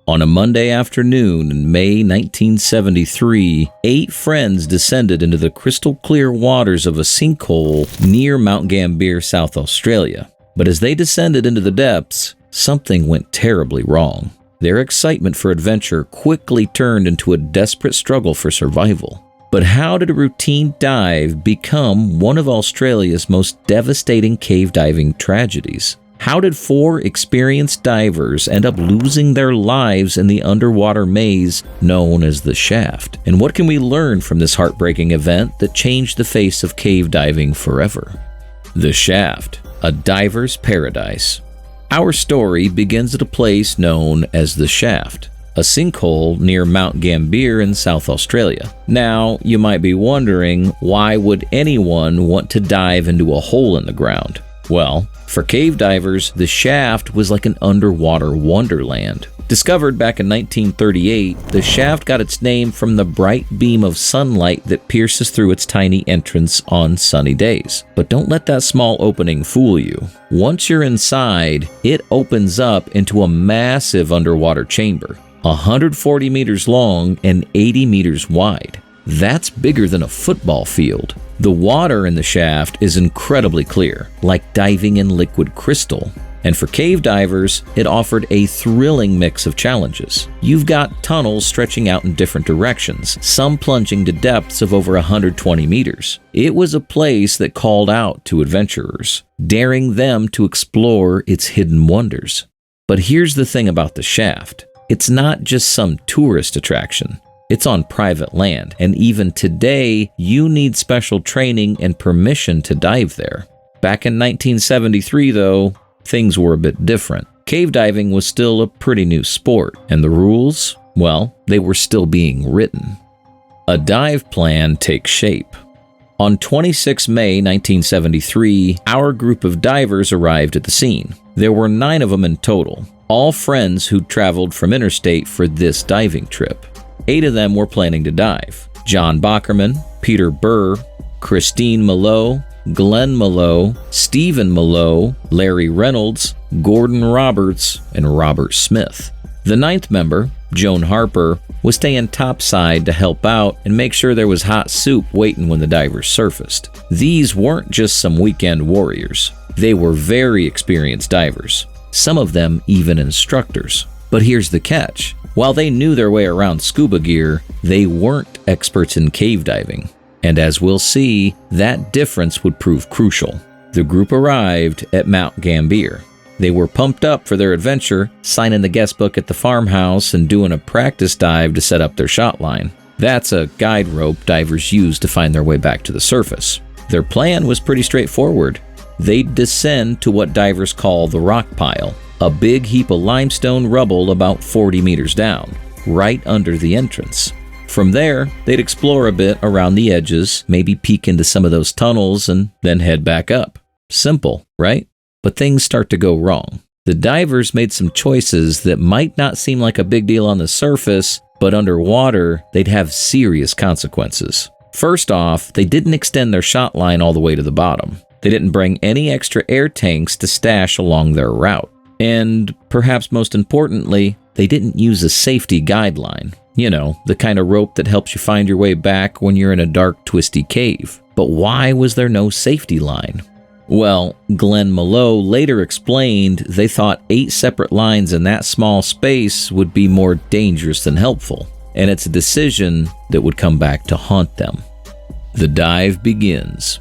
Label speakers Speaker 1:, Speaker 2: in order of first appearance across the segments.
Speaker 1: On a Monday afternoon in May 1973, 8 friends descended into the crystal-clear waters of a sinkhole near Mount Gambier, South Australia. But as they descended into the depths, something went terribly wrong. Their excitement for adventure quickly turned into a desperate struggle for survival. But how did a routine dive become one of Australia's most devastating cave diving tragedies? How did 4 experienced divers end up losing their lives in the underwater maze known as the Shaft? And what can we learn from this heartbreaking event that changed the face of cave diving forever? The Shaft, a diver's paradise. Our story begins at a place known as the Shaft, a sinkhole near Mount Gambier in South Australia. Now, you might be wondering, why would anyone want to dive into a hole in the ground? Well, for cave divers, the Shaft was like an underwater wonderland. Discovered back in 1938, the Shaft got its name from the bright beam of sunlight that pierces through its tiny entrance on sunny days. But don't let that small opening fool you. Once you're inside, it opens up into a massive underwater chamber, 140 meters long and 80 meters wide. That's bigger than a football field. The water in the Shaft is incredibly clear, like diving in liquid crystal. And for cave divers, it offered a thrilling mix of challenges. You've got tunnels stretching out in different directions, some plunging to depths of over 120 meters. It was a place that called out to adventurers, daring them to explore its hidden wonders. But here's the thing about the Shaft. It's not just some tourist attraction. It's on private land, and even today, you need special training and permission to dive there. Back in 1973, though, things were a bit different. Cave diving was still a pretty new sport, and the rules, well, they were still being written. A dive plan takes shape. On 26 May 1973, our group of divers arrived at the scene. There were 9 of them in total, all friends who'd traveled from interstate for this diving trip. 8 of them were planning to dive. John Bockerman, Peter Burr, Christine Malot, Glenn Malot, Stephen Malot, Larry Reynolds, Gordon Roberts, and Robert Smith. The 9th member, Joan Harper, was staying topside to help out and make sure there was hot soup waiting when the divers surfaced. These weren't just some weekend warriors. They were very experienced divers, some of them even instructors. But here's the catch. While they knew their way around scuba gear, they weren't experts in cave diving. And as we'll see, that difference would prove crucial. The group arrived at Mount Gambier. They were pumped up for their adventure, signing the guest book at the farmhouse and doing a practice dive to set up their shot line. That's a guide rope divers use to find their way back to the surface. Their plan was pretty straightforward. They'd descend to what divers call the rock pile, a big heap of limestone rubble about 40 meters down, right under the entrance. From there, they'd explore a bit around the edges, maybe peek into some of those tunnels, and then head back up. Simple, right? But things start to go wrong. The divers made some choices that might not seem like a big deal on the surface, but underwater, they'd have serious consequences. First off, they didn't extend their shot line all the way to the bottom. They didn't bring any extra air tanks to stash along their route. And perhaps most importantly, they didn't use a safety guideline. You know, the kind of rope that helps you find your way back when you're in a dark, twisty cave. But why was there no safety line? Well, Glenn Malot later explained they thought 8 separate lines in that small space would be more dangerous than helpful. And it's a decision that would come back to haunt them. The dive begins.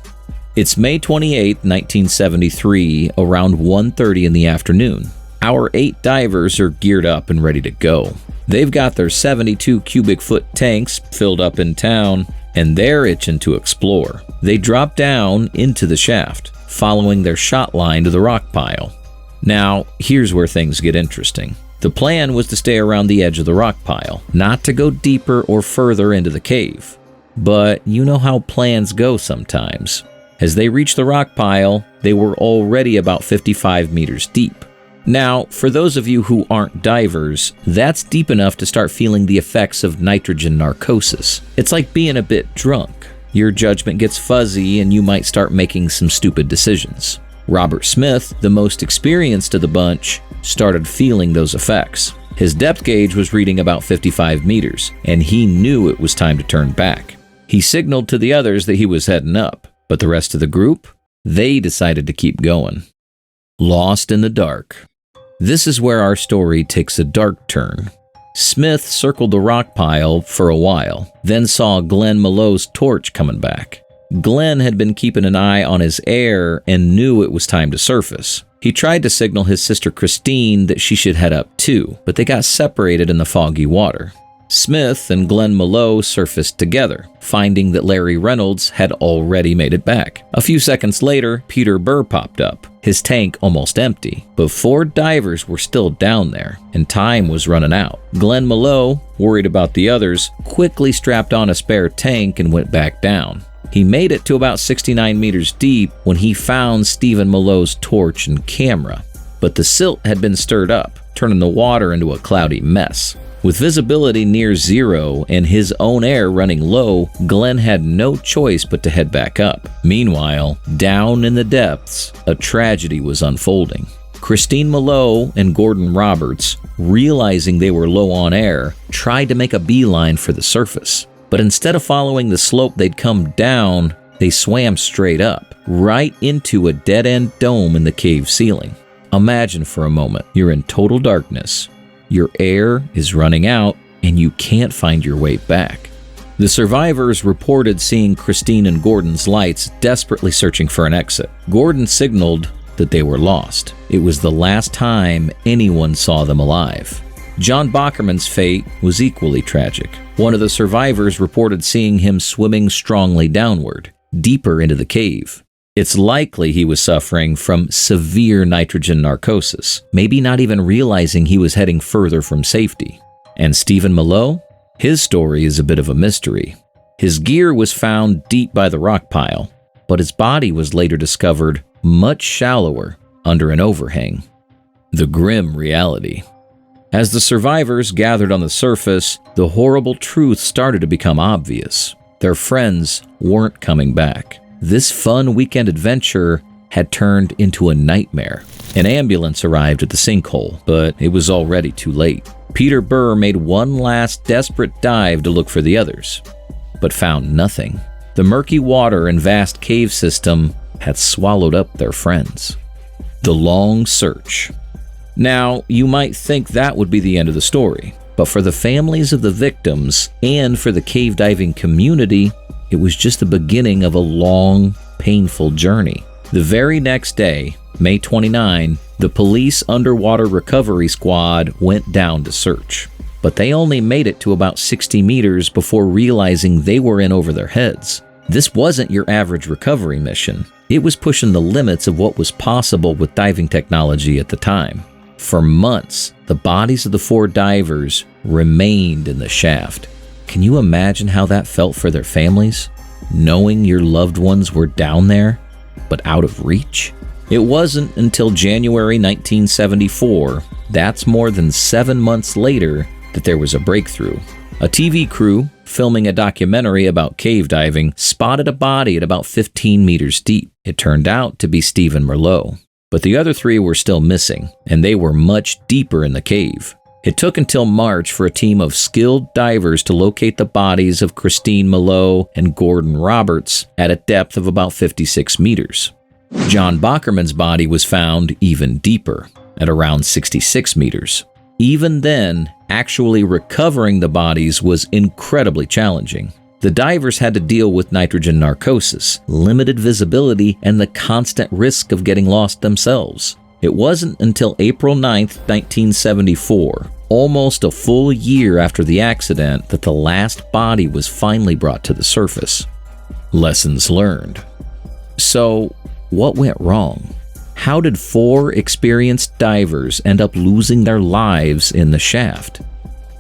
Speaker 1: It's May 28, 1973, around 1:30 in the afternoon. Our 8 divers are geared up and ready to go. They've got their 72 cubic foot tanks filled up in town, and they're itching to explore. They drop down into the shaft, following their shot line to the rock pile. Now, here's where things get interesting. The plan was to stay around the edge of the rock pile, not to go deeper or further into the cave. But you know how plans go sometimes. As they reached the rock pile, they were already about 55 meters deep. Now, for those of you who aren't divers, that's deep enough to start feeling the effects of nitrogen narcosis. It's like being a bit drunk. Your judgment gets fuzzy and you might start making some stupid decisions. Robert Smith, the most experienced of the bunch, started feeling those effects. His depth gauge was reading about 55 meters, and he knew it was time to turn back. He signaled to the others that he was heading up, but the rest of the group, they decided to keep going. Lost in the dark. This is where our story takes a dark turn. Smith circled the rock pile for a while, then saw Glenn Malot's torch coming back. Glenn had been keeping an eye on his air and knew it was time to surface. He tried to signal his sister Christine that she should head up too, but they got separated in the foggy water. Smith and Glenn Malot surfaced together, finding that Larry Reynolds had already made it back. A few seconds later, Peter Burr popped up, his tank almost empty, but 4 divers were still down there, and time was running out. Glenn Malot, worried about the others, quickly strapped on a spare tank and went back down. He made it to about 69 meters deep when he found Stephen Malot's torch and camera, but the silt had been stirred up, turning the water into a cloudy mess. With visibility near zero and his own air running low, Glenn had no choice but to head back up. Meanwhile, down in the depths, a tragedy was unfolding. Christine Malot and Gordon Roberts, realizing they were low on air, tried to make a beeline for the surface. But instead of following the slope they'd come down, they swam straight up, right into a dead-end dome in the cave ceiling. Imagine for a moment, you're in total darkness. Your air is running out, and you can't find your way back. The survivors reported seeing Christine and Gordon's lights desperately searching for an exit. Gordon signaled that they were lost. It was the last time anyone saw them alive. John Bockerman's fate was equally tragic. One of the survivors reported seeing him swimming strongly downward, deeper into the cave. It's likely he was suffering from severe nitrogen narcosis, maybe not even realizing he was heading further from safety. And Stephen Malot? His story is a bit of a mystery. His gear was found deep by the rock pile, but his body was later discovered much shallower under an overhang. The grim reality. As the survivors gathered on the surface, the horrible truth started to become obvious. Their friends weren't coming back. This fun weekend adventure had turned into a nightmare. An ambulance arrived at the sinkhole, but it was already too late. Peter Burr made one last desperate dive to look for the others, but found nothing. The murky water and vast cave system had swallowed up their friends. The long search. Now, you might think that would be the end of the story, but for the families of the victims and for the cave diving community, it was just the beginning of a long, painful journey. The very next day, May 29, the police underwater recovery squad went down to search. But they only made it to about 60 meters before realizing they were in over their heads. This wasn't your average recovery mission. It was pushing the limits of what was possible with diving technology at the time. For months, the bodies of the 4 divers remained in the shaft. Can you imagine how that felt for their families? Knowing your loved ones were down there, but out of reach? It wasn't until January 1974, that's more than 7 months later, that there was a breakthrough. A TV crew, filming a documentary about cave diving, spotted a body at about 15 meters deep. It turned out to be Stephen Malot. But the other 3 were still missing, and they were much deeper in the cave. It took until March for a team of skilled divers to locate the bodies of Christine Malot and Gordon Roberts at a depth of about 56 meters. John Bockerman's body was found even deeper, at around 66 meters. Even then, actually recovering the bodies was incredibly challenging. The divers had to deal with nitrogen narcosis, limited visibility, and the constant risk of getting lost themselves. It wasn't until April 9, 1974, almost a full year after the accident, that the last body was finally brought to the surface. Lessons learned. So, what went wrong? How did 4 experienced divers end up losing their lives in the shaft?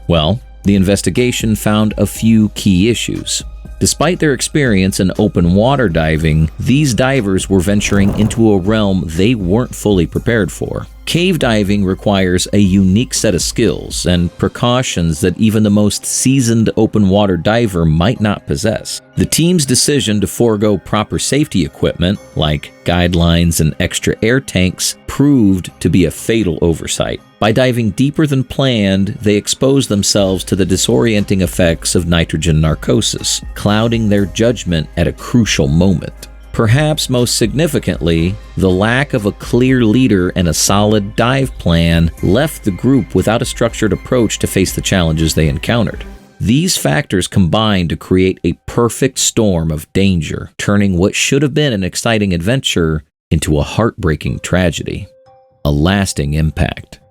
Speaker 1: Well, the investigation found a few key issues. Despite their experience in open water diving, these divers were venturing into a realm they weren't fully prepared for. Cave diving requires a unique set of skills and precautions that even the most seasoned open water diver might not possess. The team's decision to forego proper safety equipment, like guidelines and extra air tanks, proved to be a fatal oversight. By diving deeper than planned, they exposed themselves to the disorienting effects of nitrogen narcosis, clouding their judgment at a crucial moment. Perhaps most significantly, the lack of a clear leader and a solid dive plan left the group without a structured approach to face the challenges they encountered. These factors combined to create a perfect storm of danger, turning what should have been an exciting adventure into a heartbreaking tragedy. A lasting impact.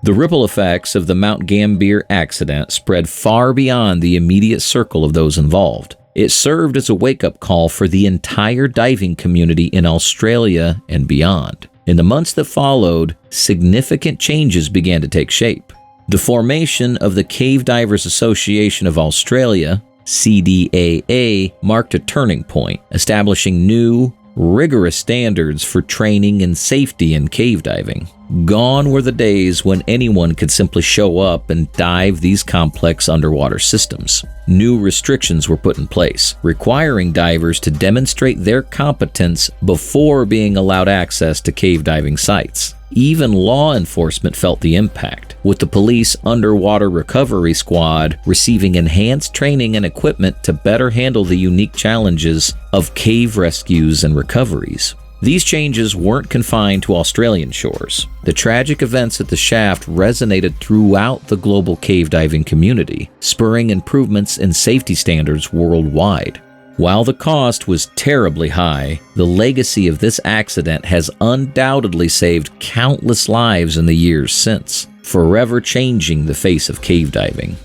Speaker 1: The ripple effects of the Mount Gambier accident spread far beyond the immediate circle of those involved. It served as a wake-up call for the entire diving community in Australia and beyond. In the months that followed, significant changes began to take shape. The formation of the Cave Divers Association of Australia, CDAA, marked a turning point, establishing new, rigorous standards for training and safety in cave diving. Gone were the days when anyone could simply show up and dive these complex underwater systems. New restrictions were put in place, requiring divers to demonstrate their competence before being allowed access to cave diving sites. Even law enforcement felt the impact, with the police underwater recovery squad receiving enhanced training and equipment to better handle the unique challenges of cave rescues and recoveries. These changes weren't confined to Australian shores. The tragic events at the shaft resonated throughout the global cave diving community, spurring improvements in safety standards worldwide. While the cost was terribly high, the legacy of this accident has undoubtedly saved countless lives in the years since, forever changing the face of cave diving.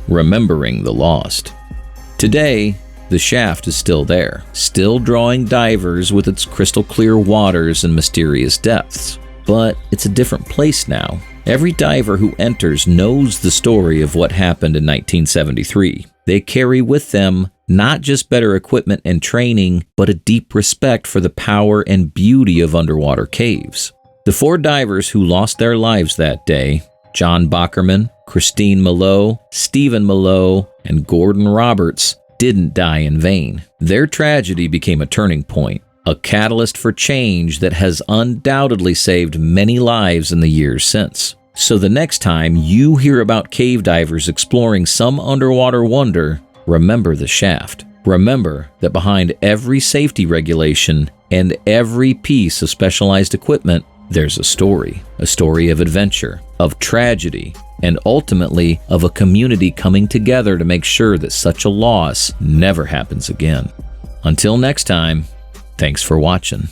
Speaker 1: Remembering the lost. Today, the shaft is still there, still drawing divers with its crystal clear waters and mysterious depths. But it's a different place now. Every diver who enters knows the story of what happened in 1973. They carry with them not just better equipment and training, but a deep respect for the power and beauty of underwater caves. The 4 divers who lost their lives that day, John Bockerman, Christine Malot, Stephen Malot, and Gordon Roberts, didn't die in vain. Their tragedy became a turning point, a catalyst for change that has undoubtedly saved many lives in the years since. So the next time you hear about cave divers exploring some underwater wonder, remember the shaft. Remember that behind every safety regulation and every piece of specialized equipment, there's a story of adventure, of tragedy, and ultimately of a community coming together to make sure that such a loss never happens again. Until next time, thanks for watching.